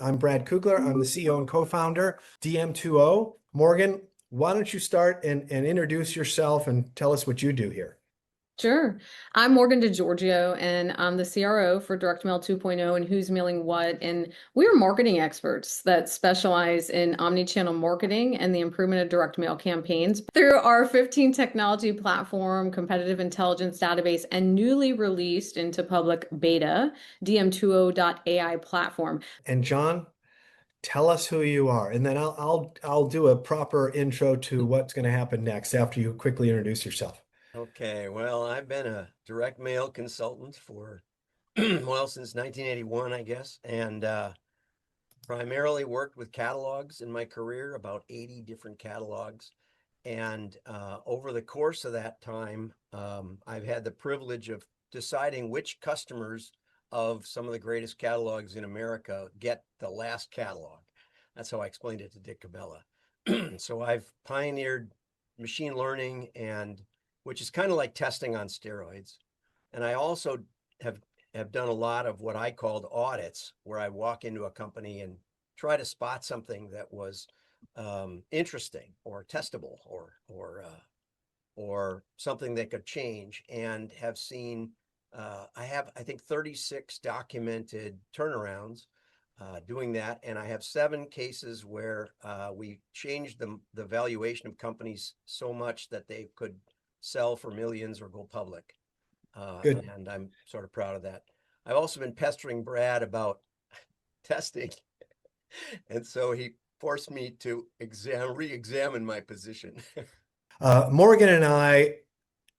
I'm Brad Kugler. I'm the CEO and co-founder, DM2O. Morgan, why don't you start and introduce yourself and tell us what you do here? Sure. I'm Morgan DeGiorgio, and I'm the CRO for Direct Mail 2.0 and Who's Mailing What. And we're marketing experts that specialize in omni-channel marketing and the improvement of direct mail campaigns through our 15 technology platform, competitive intelligence database, and newly released into public beta, DM20.ai platform. And John, tell us who you are, and then I'll do a proper intro to what's going to happen next after you quickly introduce yourself. Okay, well, I've been a direct mail consultant for, well, since 1981, I guess, and primarily worked with catalogs in my career, about 80 different catalogs. And over the course of that time, I've had the privilege of deciding which customers of some of the greatest catalogs in America get the last catalog. That's how I explained it to Dick Cabela. So I've pioneered machine learning and which is kind of like testing on steroids. And I also have done a lot of what I called audits, where I walk into a company and try to spot something that was interesting or testable or something that could change, and have seen I have, I think, 36 documented turnarounds doing that. And I have 7 cases where we changed the valuation of companies so much that they could sell for millions or go public. Good. And I'm sort of proud of that. I've also been pestering Brad about testing. And so he forced me to re-examine my position. Morgan and I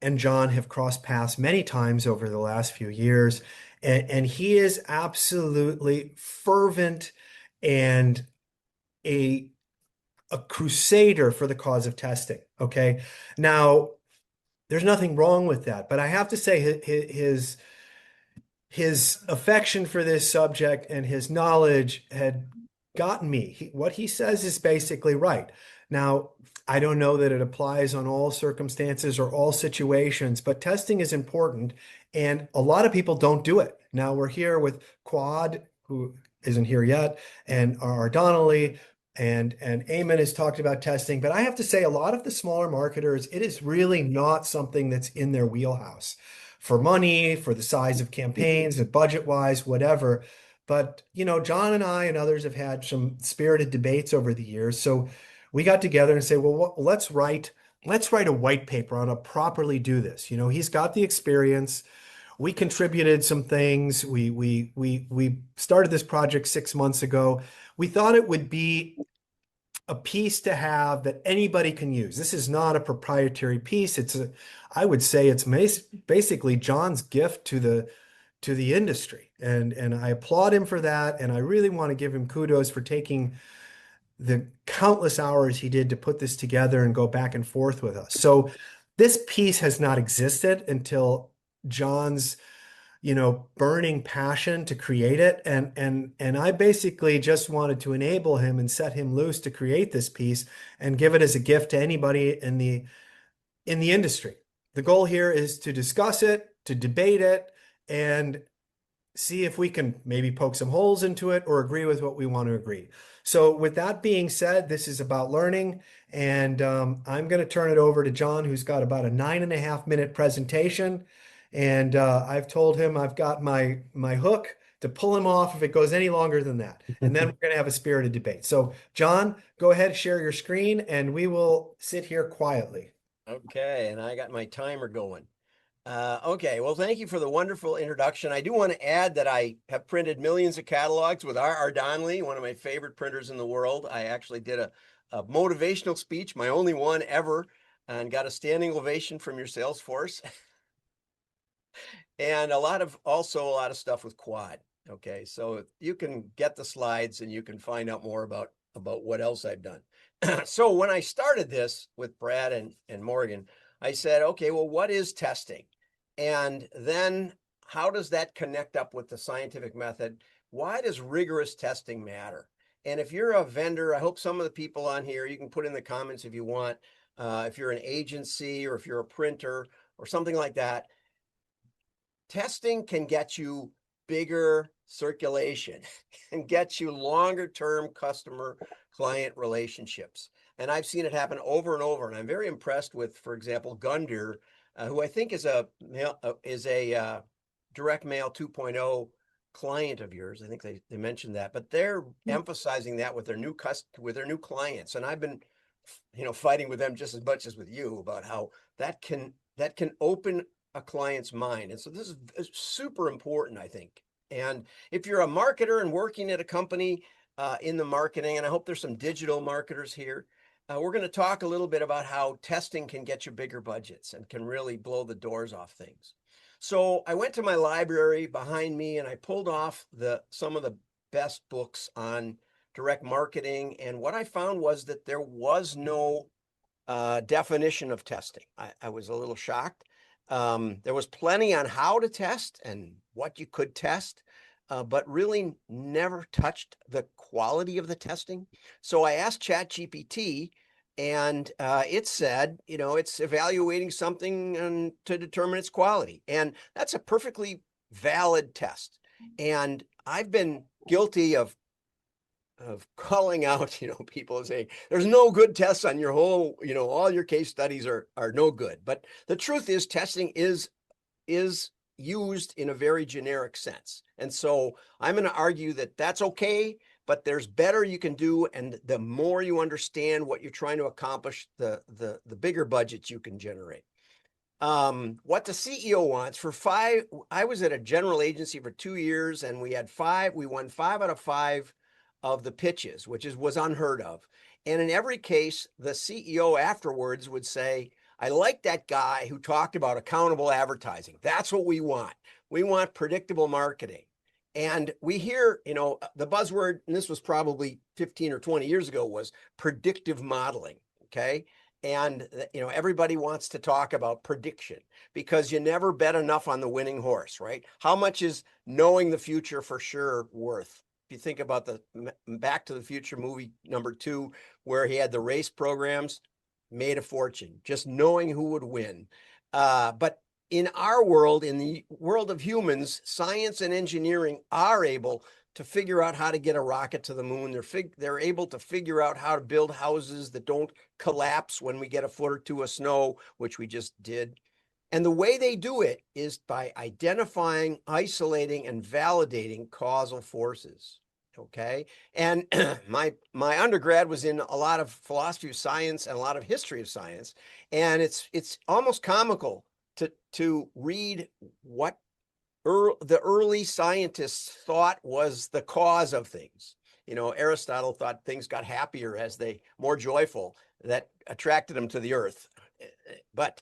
and John have crossed paths many times over the last few years, and he is absolutely fervent and a a crusader for the cause of testing. Okay. Now, there's nothing wrong with that, but I have to say his affection for this subject and his knowledge had gotten me. What he says is basically right. Now, I don't know that it applies on all circumstances or all situations, but testing is important, and a lot of people don't do it. Now we're here with Quad, who isn't here yet, and our Donnelly, and Eamon has talked about testing, but I have to say a lot of the smaller marketers, it is really not something that's in their wheelhouse for money, for the size of campaigns and budget wise, whatever. But, John and I and others have had some spirited debates over the years. So we got together and say, well, let's write a white paper on how to properly do this. He's got the experience. We contributed some things. We started this project 6 months ago. We thought it would be a piece to have that anybody can use. This is not a proprietary piece. I would say it's basically John's gift to the industry. And I applaud him for that. And I really want to give him kudos for taking the countless hours he did to put this together and go back and forth with us. So this piece has not existed until John's burning passion to create it. And I basically just wanted to enable him and set him loose to create this piece and give it as a gift to anybody in the industry. The goal here is to discuss it, to debate it, and see if we can maybe poke some holes into it or agree with what we want to agree. So with that being said, this is about learning, and I'm going to turn it over to John, who's got about a 9.5 minute presentation. And I've told him I've got my hook to pull him off if it goes any longer than that. And then we're going to have a spirited debate. So John, go ahead, share your screen, and we will sit here quietly. Okay, and I got my timer going. Okay, well, thank you for the wonderful introduction. I do want to add that I have printed millions of catalogs with R. Donnelly, one of my favorite printers in the world. I actually did a motivational speech, my only one ever, and got a standing ovation from your sales force. And a lot of stuff with Quad. Okay, so you can get the slides and you can find out more about what else I've done. So when I started this with Brad and Morgan, I said, okay, well, what is testing? And then how does that connect up with the scientific method? Why does rigorous testing matter? And if you're a vendor, I hope some of the people on here, you can put in the comments if you want, if you're an agency or if you're a printer or something like that, testing can get you bigger circulation and get you longer term customer client relationships. And I've seen it happen over and over. And I'm very impressed with, for example, Gundyr, who I think is a direct mail 2.0 client of yours. I think they mentioned that, but they're emphasizing that with their new clients. And I've been, fighting with them just as much as with you about how that can open a client's mind. And so this is super important, I think. And if you're a marketer and working at a company in the marketing, and I hope there's some digital marketers here, we're going to talk a little bit about how testing can get you bigger budgets and can really blow the doors off things. So I went to my library behind me and I pulled off some of the best books on direct marketing. And what I found was that there was no definition of testing. I was a little shocked. There was plenty on how to test and what you could test, but really never touched the quality of the testing. So I asked ChatGPT, and it said, it's evaluating something to determine its quality. And that's a perfectly valid test. And I've been guilty of calling out, people and saying, there's no good tests on your whole, all your case studies are no good. But the truth is testing is used in a very generic sense. And so I'm going to argue that that's okay, but there's better you can do. And the more you understand what you're trying to accomplish, the bigger budgets you can generate. What the CEO wants I was at a general agency for 2 years and we won 5 out of 5 of the pitches, which was unheard of. And in every case, the CEO afterwards would say, I like that guy who talked about accountable advertising. That's what we want. We want predictable marketing. And we hear, the buzzword, and this was probably 15 or 20 years ago, was predictive modeling. Okay. And, everybody wants to talk about prediction because you never bet enough on the winning horse, right? How much is knowing the future for sure worth? If you think about the Back to the Future movie #2, where he had the race programs, made a fortune just knowing who would win. But in our world, in the world of humans, science and engineering are able to figure out how to get a rocket to the moon. They're able to figure out how to build houses that don't collapse when we get a foot or two of snow, which we just did. And the way they do it is by identifying, isolating, and validating causal forces. Okay. And my undergrad was in a lot of philosophy of science and a lot of history of science. And it's almost comical to read what the early scientists thought was the cause of things. Aristotle thought things got happier more joyful, that attracted them to the earth. But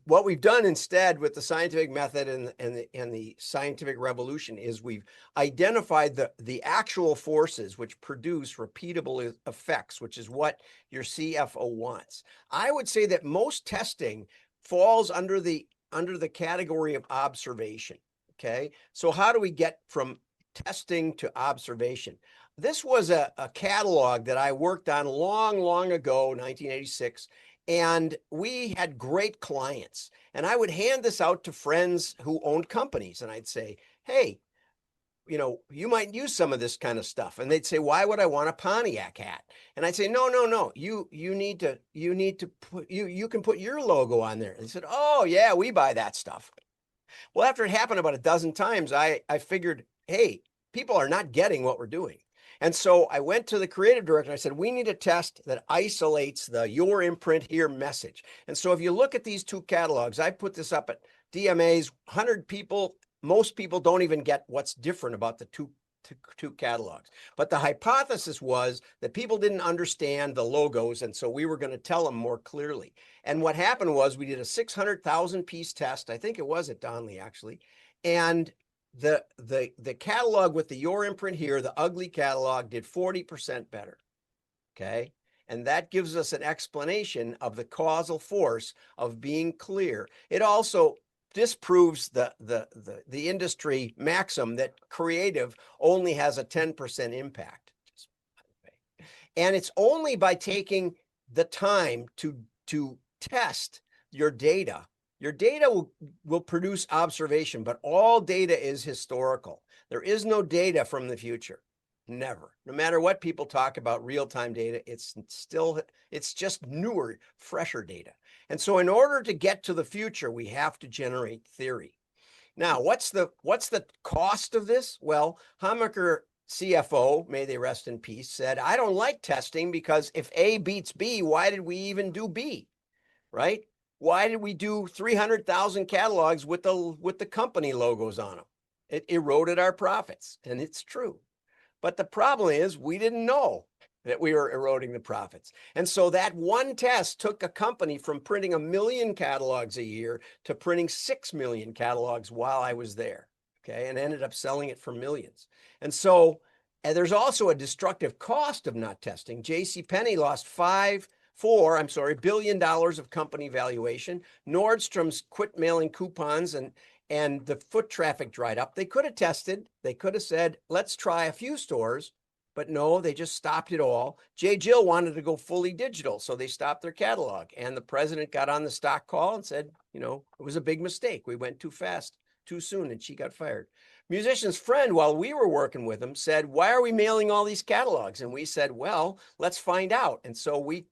what we've done instead with the scientific method and the scientific revolution is we've identified the actual forces which produce repeatable effects, which is what your CFO wants. I would say that most testing falls under the category of observation. Okay, so how do we get from testing to observation? This was a catalog that I worked on long ago, 1986. And we had great clients. And I would hand this out to friends who owned companies. And I'd say, hey, you might use some of this kind of stuff. And they'd say, why would I want a Pontiac hat? And I'd say, no. You need to put, you can put your logo on there. And they said, oh yeah, we buy that stuff. Well, after it happened about a dozen times, I figured, hey, people are not getting what we're doing. And so I went to the creative director. I said, we need a test that isolates the your imprint here message. And so if you look at these two catalogs, I put this up at DMA's, 100 people. Most people don't even get what's different about the two catalogs. But the hypothesis was that people didn't understand the logos. And so we were going to tell them more clearly. And what happened was we did a 600,000 piece test. I think it was at Donley, actually. And the catalog with the your imprint here, the ugly catalog, did 40% better. Okay. And that gives us an explanation of the causal force of being clear. It also disproves the industry maxim that creative only has a 10% impact. And it's only by taking the time to test your data. Your data will produce observation, but all data is historical. There is no data from the future. Never. No matter what people talk about real-time data, it's just newer, fresher data. And so in order to get to the future, we have to generate theory. Now, what's the cost of this? Well, Hammaker CFO, may they rest in peace, said, I don't like testing because if A beats B, why did we even do B? Right? Why did we do 300,000 catalogs with the company logos on them? It eroded our profits, and it's true. But the problem is we didn't know that we were eroding the profits. And so that one test took a company from printing 1 million catalogs a year to printing 6 million catalogs while I was there. Okay. And ended up selling it for millions. And so, and there's also a destructive cost of not testing. JCPenney lost $4 billion of company valuation. Nordstrom's quit mailing coupons and the foot traffic dried up. They could have tested. They could have said, let's try a few stores, but no, they just stopped it all. J. Jill wanted to go fully digital, so they stopped their catalog. And the president got on the stock call and said, you know, it was a big mistake. We went too fast, too soon, and she got fired. Musician's friend, while we were working with him, said, why are we mailing all these catalogs? And we said, well, let's find out. And so we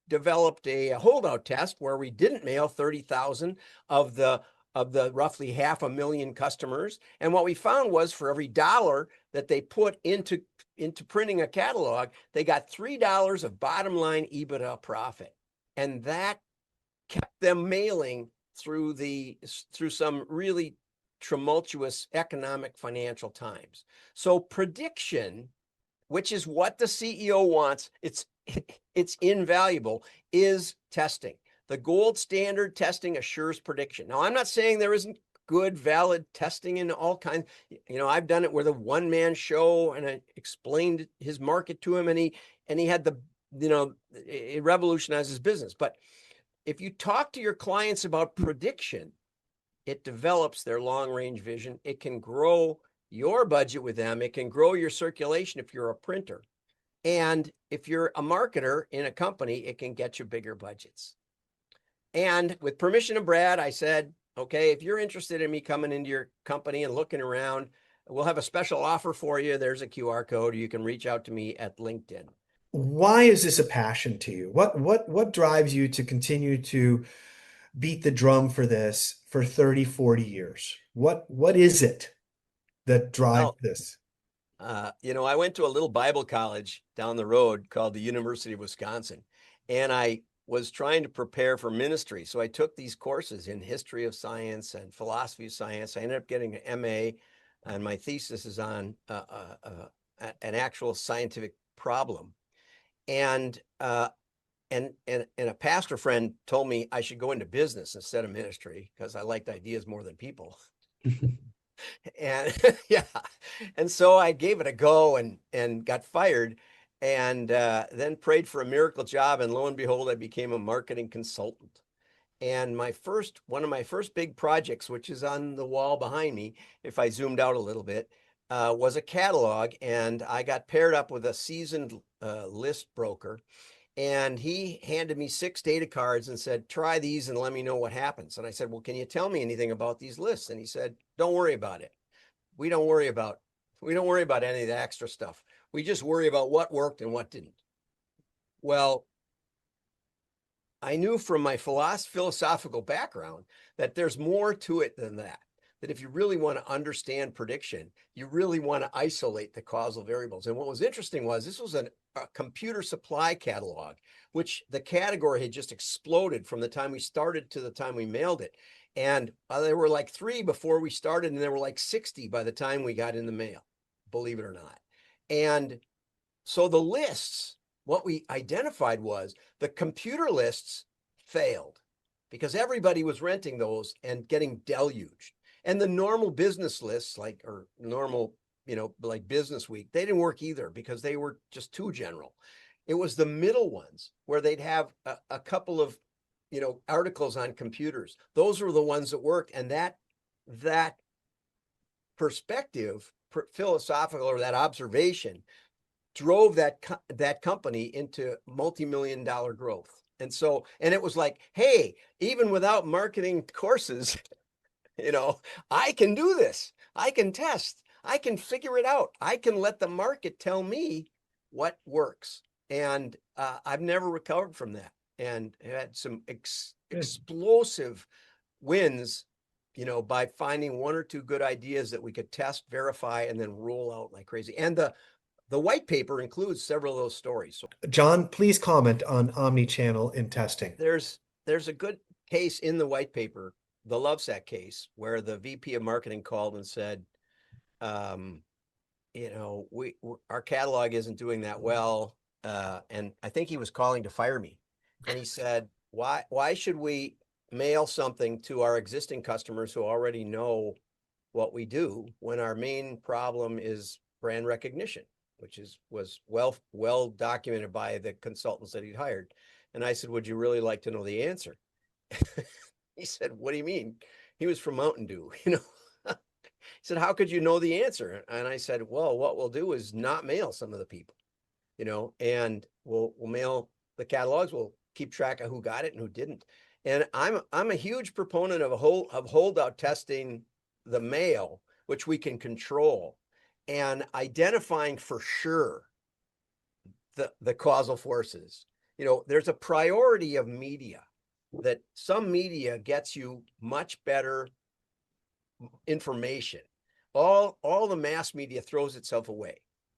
developed a holdout test where we didn't mail 30,000 of the roughly 500,000 customers. And what we found was for every dollar that they put into printing a catalog, they got $3 of bottom line EBITDA profit. And that kept them mailing through some really tumultuous economic financial times. So prediction, which is what the CEO wants, it's invaluable, is testing. The gold standard testing assures prediction. Now, I'm not saying there isn't good, valid testing in all kinds. You know, I've done it with a one-man show, and I explained his market to him, and he had it revolutionized his business. But if you talk to your clients about prediction, it develops their long-range vision. It can grow your budget with them. It can grow your circulation if you're a printer. And if you're a marketer in a company, it can get you bigger budgets. And with permission of Brad, I said, okay, if you're interested in me coming into your company and looking around, we'll have a special offer for you. There's a QR code. You can reach out to me at LinkedIn. Why is this a passion to you? What drives you to continue to beat the drum for this for 30, 40 years? What is it that drives this? I went to a little Bible college down the road called the University of Wisconsin, and I was trying to prepare for ministry. So I took these courses in history of science and philosophy of science. I ended up getting an MA, and my thesis is on an actual scientific problem. And a pastor friend told me I should go into business instead of ministry because I liked ideas more than people. And yeah, and so I gave it a go and got fired, and then prayed for a miracle job, and lo and behold, I became a marketing consultant. And one of my first big projects, which is on the wall behind me, if I zoomed out a little bit, was a catalog, and I got paired up with a seasoned list broker. And he handed me 6 data cards and said, try these and let me know what happens. And I said, well, can you tell me anything about these lists? And he said, don't worry about it. We don't worry about any of the extra stuff. We just worry about what worked and what didn't. Well, I knew from my philosophical background that there's more to it than that. That if you really want to understand prediction, you really want to isolate the causal variables. And what was interesting was this was a computer supply catalog, which the category had just exploded from the time we started to the time we mailed it. And there were like 3 before we started, and there were like 60 by the time we got in the mail, believe it or not. And so the lists, what we identified was the computer lists failed because everybody was renting those and getting deluged. And the normal business lists, like Business Week, they didn't work either because they were just too general. It was the middle ones where they'd have a couple of, articles on computers. Those were the ones that worked. And that perspective, philosophical, or that observation drove that company into multi-million-dollar growth. And it was like, hey, even without marketing courses, I can do this. I can test. I can figure it out. I can let the market tell me what works. And I've never recovered from that, and had some Good. explosive wins, by finding one or two good ideas that we could test, verify, and then roll out like crazy. And the white paper includes several of those stories. So John, please comment on omni-channel in testing. there's a good case in the white paper, the Lovesac case, where the VP of marketing called and said, um, we our catalog isn't doing that well. And I think he was calling to fire me. And he said, why should we mail something to our existing customers who already know what we do when our main problem is brand recognition, which was well documented by the consultants that he'd hired. And I said, would you really like to know the answer? He said, what do you mean? He was from Mountain Dew, He said, how could you know the answer? And I said, well, what we'll do is not mail some of the people, and we'll mail the catalogs. We'll keep track of who got it and who didn't. And I'm a huge proponent of holdout testing the mail, which we can control, and identifying for sure the causal forces. There's a priority of media, that some media gets you much better information. All the mass media throws itself away,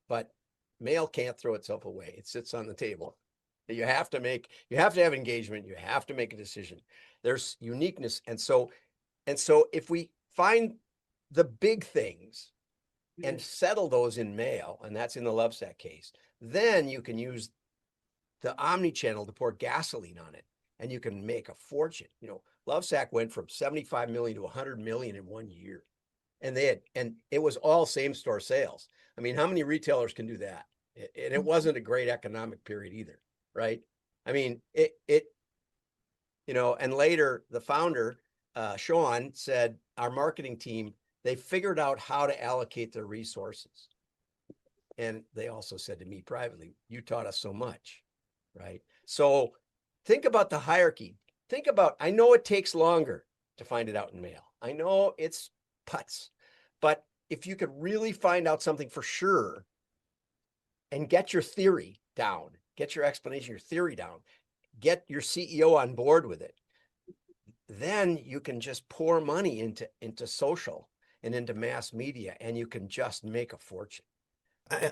but mail can't throw itself away. It sits on the table. You have to have engagement. You have to make a decision. There's uniqueness. And so if we find the big things and settle those in mail, and that's in the Lovesac case, then you can use the omni-channel to pour gasoline on it, and you can make a fortune. Lovesac went from 75 million to 100 million in 1 year. And it was all same store sales. I mean, how many retailers can do that? And it wasn't a great economic period either, right? I mean, and later the founder, Sean, said, our marketing team, they figured out how to allocate their resources. And they also said to me privately, you taught us so much, right? So think about the hierarchy. I know it takes longer to find it out in mail. I know it's putts, but if you could really find out something for sure and get your theory down, get your explanation, your theory down, get your CEO on board with it, then you can just pour money into social and into mass media, and you can just make a fortune.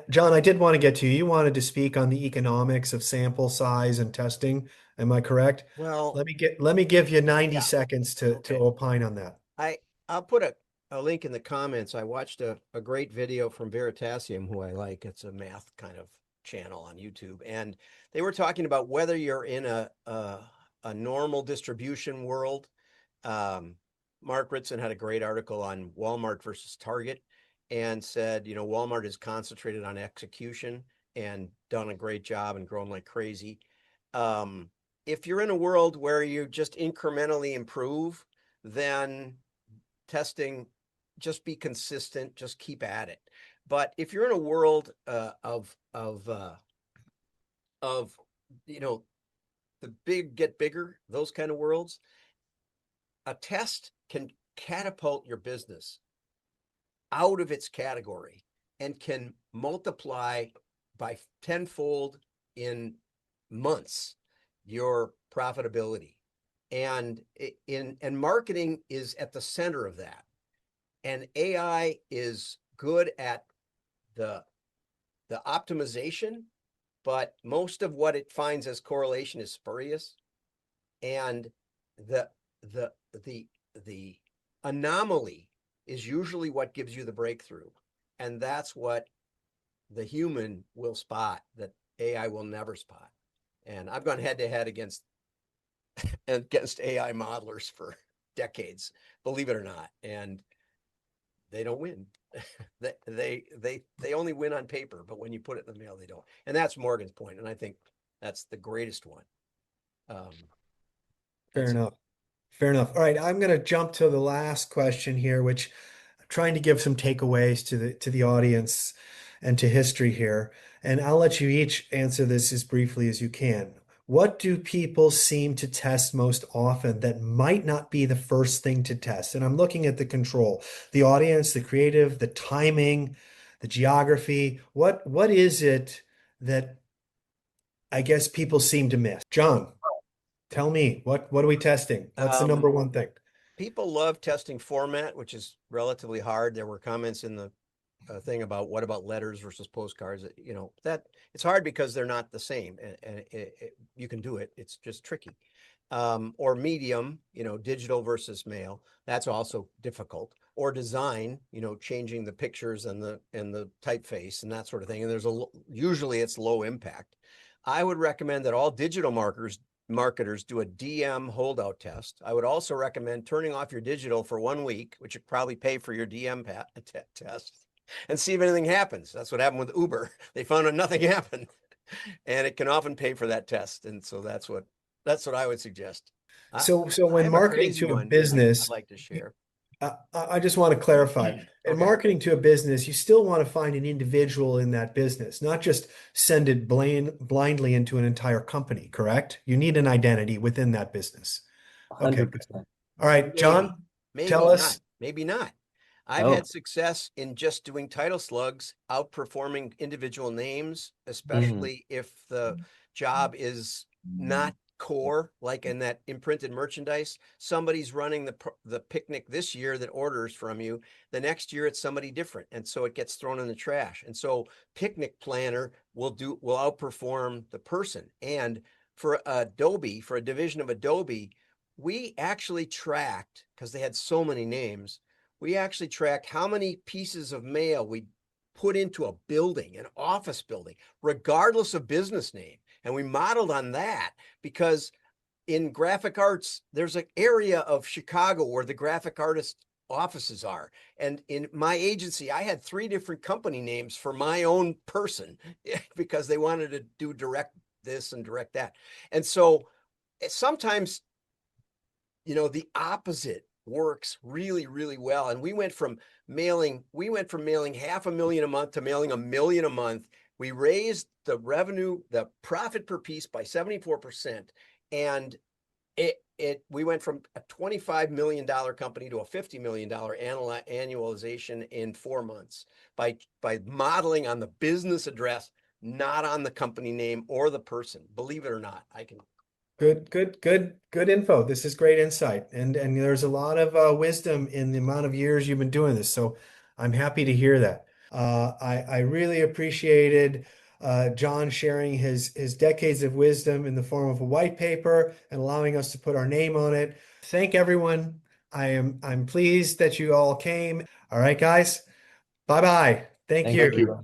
John, I did want to get to you. You wanted to speak on the economics of sample size and testing. Am I correct? Well, Let me give you 90 yeah. seconds to Okay. opine on that. I'll put a link in the comments. I watched a great video from Veritasium, who I like. It's a math kind of channel on YouTube. And they were talking about whether you're in a normal distribution world. Mark Ritson had a great article on Walmart versus Target, and said, Walmart is concentrated on execution and done a great job and grown like crazy. If you're in a world where you just incrementally improve, then testing, just be consistent, just keep at it. But if you're in a world of the big get bigger, those kind of worlds, a test can catapult your business out of its category and can multiply by tenfold in months your profitability. And marketing is at the center of that. And AI is good at the optimization, but most of what it finds as correlation is spurious. And the anomaly is usually what gives you the breakthrough. And that's what the human will spot that AI will never spot. And I've gone head to head against AI modelers for decades, believe it or not. And they don't win. They only win on paper, but when you put it in the mail, they don't. And that's Morgan's point. And I think that's the greatest one. Fair enough. Fair enough. All right, I'm going to jump to the last question here, which I'm trying to give some takeaways to the audience and to history here. And I'll let you each answer this as briefly as you can. what do people seem to test most often that might not be the first thing to test? And I'm looking at the control, the audience, the creative, the timing, the geography. What is it that I guess people seem to miss? John, tell me, what are we testing? What's the number one thing? People love testing format, which is relatively hard. There were comments in the thing about what about letters versus postcards. You know, that it's hard because they're not the same, and you can do it. It's just tricky. Or medium, you know, digital versus mail. That's also difficult. Or design, you know, changing the pictures and the typeface and that sort of thing. And usually it's low impact. I would recommend that all digital marketers do a DM holdout test. I would also recommend turning off your digital for 1 week, which would probably pay for your DM test, and see if anything happens. That's what happened with Uber. They found out nothing happened, and it can often pay for that test. And so that's what I would suggest. So I when have a marketing crazy to a one I'd business, like to share. I just want to clarify. In Okay. marketing to a business, you still want to find an individual in that business, not just send it blindly into an entire company, correct? You need an identity within that business. Okay, good. 100%. All right, Maybe, John, tell maybe not, us. maybe not. I've Oh, had success in just doing title slugs, outperforming individual names, mhm. especially if the job is not core, like in that imprinted merchandise. Somebody's running the picnic this year that orders from you. The next year it's somebody different, and so it gets thrown in the trash. And so picnic planner will outperform the person. And for Adobe, for a division of Adobe, we actually tracked, because they had so many names, we actually tracked how many pieces of mail we put into a building, an office building, regardless of business name. And we modeled on that because in graphic arts, there's an area of Chicago where the graphic artist offices are. And in my agency, I had 3 different company names for my own person because they wanted to do direct this and direct that. And so sometimes, you know, the opposite works really, really well. And we went from mailing 500,000 a month to mailing 1 million a month. We raised the revenue, the profit per piece by 74%. And we went from a $25 million company to a $50 million annualization in 4 months by modeling on the business address, not on the company name or the person. Believe it or not, I can. Good info. This is great insight. And there's a lot of wisdom in the amount of years you've been doing this. So I'm happy to hear that. I really appreciated John sharing his decades of wisdom in the form of a white paper and allowing us to put our name on it. Thank everyone. I'm pleased that you all came. All right, guys. Bye-bye. Thank Thank you. you.